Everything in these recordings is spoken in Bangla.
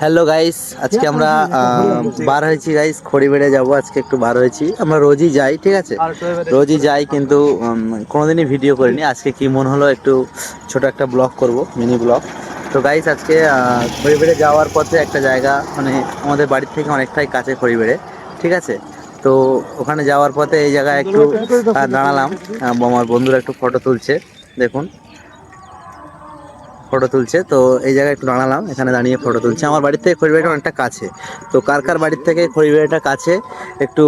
হ্যালো গাইস, আজকে আমরা বার হয়েছি গাইস, খড়িবেড়ে যাব। আজকে একটু বার হয়েছি। আমরা রোজই যাই, ঠিক আছে, রোজই যাই, কিন্তু কোনোদিনই ভিডিও করিনি। আজকে কি মন হলো একটু ছোট একটা ব্লগ করব, মিনি ব্লগ। তো গাইস আজকে খড়িবেড়ে যাওয়ার পথে একটা জায়গা, মানে আমাদের বাড়ির থেকে অনেকটাই কাছে খড়িবেড়ে, ঠিক আছে। তো ওখানে যাওয়ার পথে এই জায়গায় একটু দাঁড়ালাম। আমার বন্ধুরা একটু ফটো তুলছে, দেখুন ফটো তুলছে। তো এই জায়গায় একটু দাঁড়ালাম, এখানে দাঁড়িয়ে ফটো তুলছে। আমার বাড়ির থেকে খড়িবাড়িটা অনেকটা কাছে। তো কার কার বাড়ির থেকে খড়িবাড়িটা কাছে একটু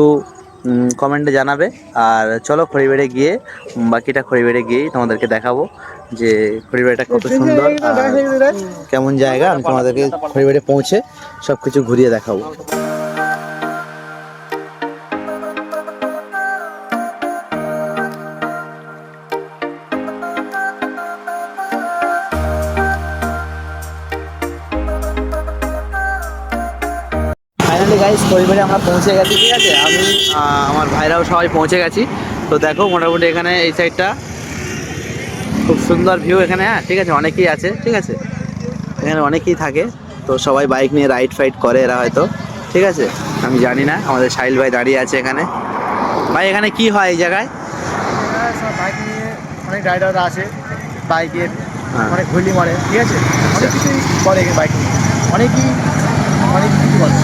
কমেন্টে জানাবে। আর চলো খড়িবাড়ি গিয়ে বাকিটা খড়িবাড়ি গিয়েই তোমাদেরকে দেখাবো যে খড়িবাড়িটা কত সুন্দর আর কেমন জায়গা। আমি তোমাদেরকে খড়িবাড়ি পৌঁছে সব কিছু ঘুরিয়ে দেখাবো। ফাইনালি গাইস খড়িবাড়ি আমরা পৌঁছে গেছি, ঠিক আছে। আমি আমার ভাইরাও সবাই পৌঁছে গেছি। তো দেখো মোটামুটি এখানে এই সাইডটা খুব সুন্দর ভিউ এখানে। হ্যাঁ ঠিক আছে, অনেকেই আছে, ঠিক আছে, এখানে অনেকেই থাকে। তো সবাই বাইক নিয়ে রাইড ফাইড করে এরা হয়তো, ঠিক আছে, আমি জানি না। আমাদের সাহিল ভাই দাঁড়িয়ে আছে এখানে। ভাই এখানে কি হয় এই জায়গায়? সব বাইক নিয়ে অনেক রাইডাররা আসে, বাইকের হ্যাঁ, অনেক হুইলি মারে, ঠিক আছে, আচ্ছা। অনেক কিছুই করে বাইক নিয়ে, অনেকই অনেক কিছু করে।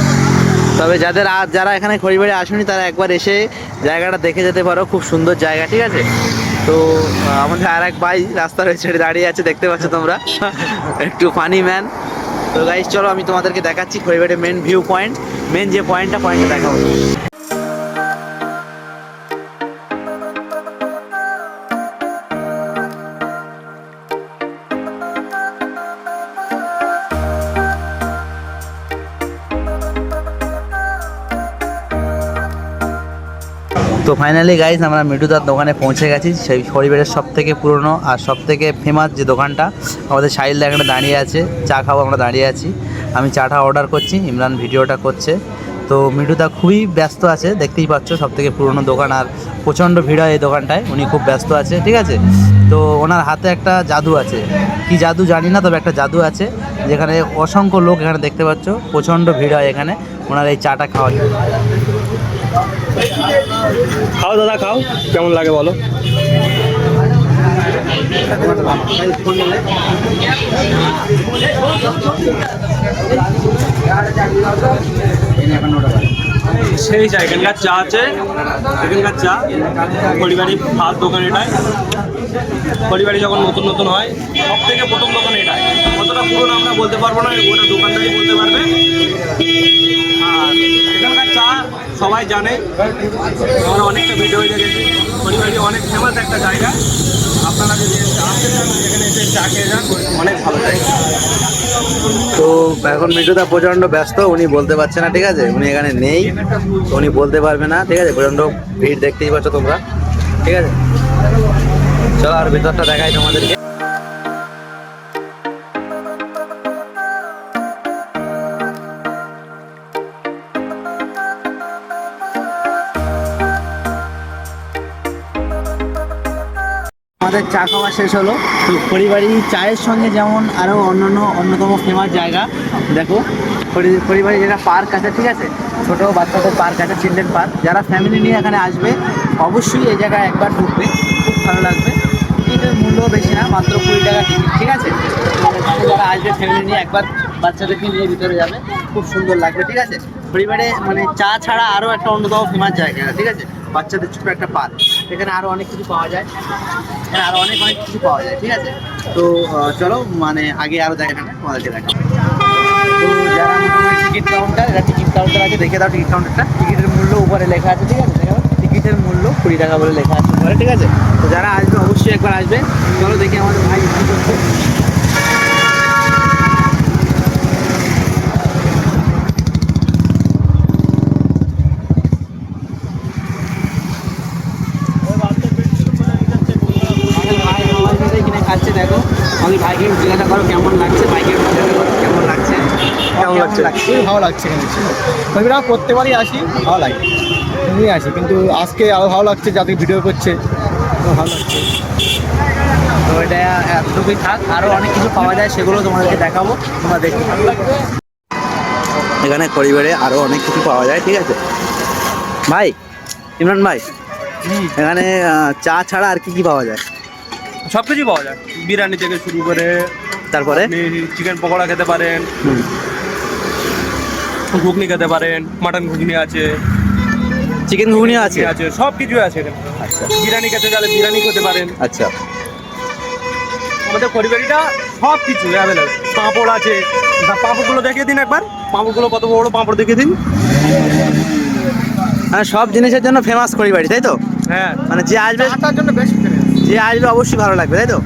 তবে যারা এখানে খড়িবাড়ি আসেনি তারা একবার এসে জায়গাটা দেখে যেতে পারো, খুব সুন্দর জায়গা, ঠিক আছে। তো আমাদের আর এক ভাই রাস্তার ওই সাইডে দাঁড়িয়ে আছে, দেখতে পাচ্ছ তোমরা, একটু ফানি ম্যান। তো গাইস চলো আমি তোমাদেরকে দেখাচ্ছি খড়িবাড়ির মেন ভিউ পয়েন্ট, মেন যে পয়েন্টটা দেখাবো। তো ফাইনালি গাইস আমরা মিঠুদার দোকানে পৌঁছে গেছি। সেই খড়িবাড়ির সব থেকে পুরনো আর সব থেকে ফেমাস যে দোকানটা, আমাদের সাহিলদা এখানে দাঁড়িয়ে আছে, চা খাবো, আমরা দাঁড়িয়ে আছি। আমি চাটা অর্ডার করছি, ইমরান ভিডিওটা করছে। তো মিঠুদা খুবই ব্যস্ত আছে, দেখতেই পাচ্ছ, সব থেকে পুরনো দোকান আর প্রচণ্ড ভিড় হয় এই দোকানটায়। উনি খুব ব্যস্ত আছে, ঠিক আছে। তো ওনার হাতে একটা জাদু আছে, কি জাদু জানি না, তবে একটা জাদু আছে যেখানে অসংখ্য লোক এখানে দেখতে পাচ্ছ, প্রচণ্ড ভিড় হয় এখানে ওনার এই চাটা খাওয়ার জন্য। খাও দাদা খাও, কেমন লাগে বলো। সেই এখানকার চা আছে, এখানকার চা খড়িবাড়ি ফার্স্ট দোকান এটাই। খড়িবাড়ি যখন নতুন নতুন হয় সব থেকে প্রথম দোকান এটাই। কতটা পুরনো আমরা বলতে পারবো না, ওটা দোকানদারই বলতে পারবে। আর এখানকার চা সবাই জানে, আমরা অনেকটা ভিডিও হয়ে গেছি। খড়িবাড়ি অনেক ফেমাস একটা জায়গা, আপনারা যদি আসতে চান এখানে এসে চা খেয়ে যান, অনেক ভালো জায়গা। তো এখন মিঠুদা প্রচণ্ড ব্যস্ত, উনি বলতে পারছে না, ঠিক আছে, উনি এখানে নেই, তো উনি বলতে পারবে না, ঠিক আছে। প্রচণ্ড ভিড় দেখতেই পাচ্ছ তোমরা, ঠিক আছে। চলো আর ভিতরটা দেখাই তোমাদেরকে। আমাদের চা খাওয়া শেষ হলো। তো খড়িবাড়ি চায়ের সঙ্গে যেমন আরও অন্যতম ফেমাস জায়গা, দেখো খড়িবাড়ি যেটা পার্ক আছে, ঠিক আছে, ছোটো বাচ্চাদের পার্ক আছে, চিলড্রেন পার্ক। যারা ফ্যামিলি নিয়ে এখানে আসবে অবশ্যই এই জায়গায় একবার ঢুকবে, খুব ভালো লাগবে। টিকিটের মূল্যও বেশি না, মাত্র 20 টাকা টিকিট, ঠিক আছে। তো এখানে যারা আসবে ফ্যামিলি নিয়ে একবার বাচ্চাদেরকে নিয়ে ভিতরে যাবে, খুব সুন্দর লাগবে, ঠিক আছে। খড়িবাড়ি মানে চা ছাড়া আরও একটা অন্যতম ফেমাস জায়গা, ঠিক আছে, বাচ্চাদের ছোটো একটা পার্ক। এখানে আরও অনেক কিছু পাওয়া যায়, এখানে আরও অনেক কিছু পাওয়া যায়, ঠিক আছে। তো চলো মানে আগে আরও দেখা তোমাদেরকে দেখাবো। তো যারা মোটামুটি টিকিট কাউন্টার, এরা টিকিট কাউন্টার আছে, দেখে দাও টিকিট কাউন্টারটা। টিকিটের মূল্য উপরে লেখা আছে, ঠিক আছে, দেখো টিকিটের মূল্য 20 টাকা বলে লেখা আছে উপরে, ঠিক আছে। তো যারা আসবে অবশ্যই একবার আসবে। চলো দেখি আমাদের ভাই কী করছে। খাচ্ছে দেখো, আমি ভাইকে জিজ্ঞাসা করো কেমন লাগছে, বাইকের কেমন লাগছে, কেমন লাগছে? খুবই ভালো লাগছে এখানে। আমরা প্রত্যেকবারই আসি, ভালো লাগে, এমনি আসি, কিন্তু আজকে আরও ভালো লাগছে, যাদের ভিডিও করছে ভালো লাগছে। তো এটা এতটুকুই থাক, আরও অনেক কিছু পাওয়া যায়, সেগুলো তোমাদেরকে দেখাবো, তোমরা দেখতে। এখানে পরিবারে আরও অনেক কিছু পাওয়া যায়, ঠিক আছে ভাই? ইমরান ভাই, এখানে চা ছাড়া আর কি কি পাওয়া যায়? সব কিছুই পাওয়া যায়, বিরিয়ানি থেকে শুরু করে তারপরে চিকেন পকোড়া খেতে পারেন, ঘুগনি খেতে পারেন, মাটন ঘুগনি আছে, চিকেন ঘুগনিও আছে? আছে, সব কিছু আছে এখানে। আচ্ছা বিরিয়ানি খেতে গেলে বিরিয়ানি খেতে পারেন। আচ্ছা। আমাদের পরিবারিটা সব কিছু অ্যাভেলেবেল। পাঁপড় আছে, পাঁপড়গুলো দেখিয়ে দিন একবার, পাঁপড়গুলো কত বড় পাঁপড় দেখিয়ে দিন। হ্যাঁ, সব জিনিসের জন্য ফেমাস খড়িবাড়ি, তাই তো? হ্যাঁ, মানে যে আসবে তার জন্য বেশি যে আসবে অবশ্যই ভালো লাগবে, তাই তো?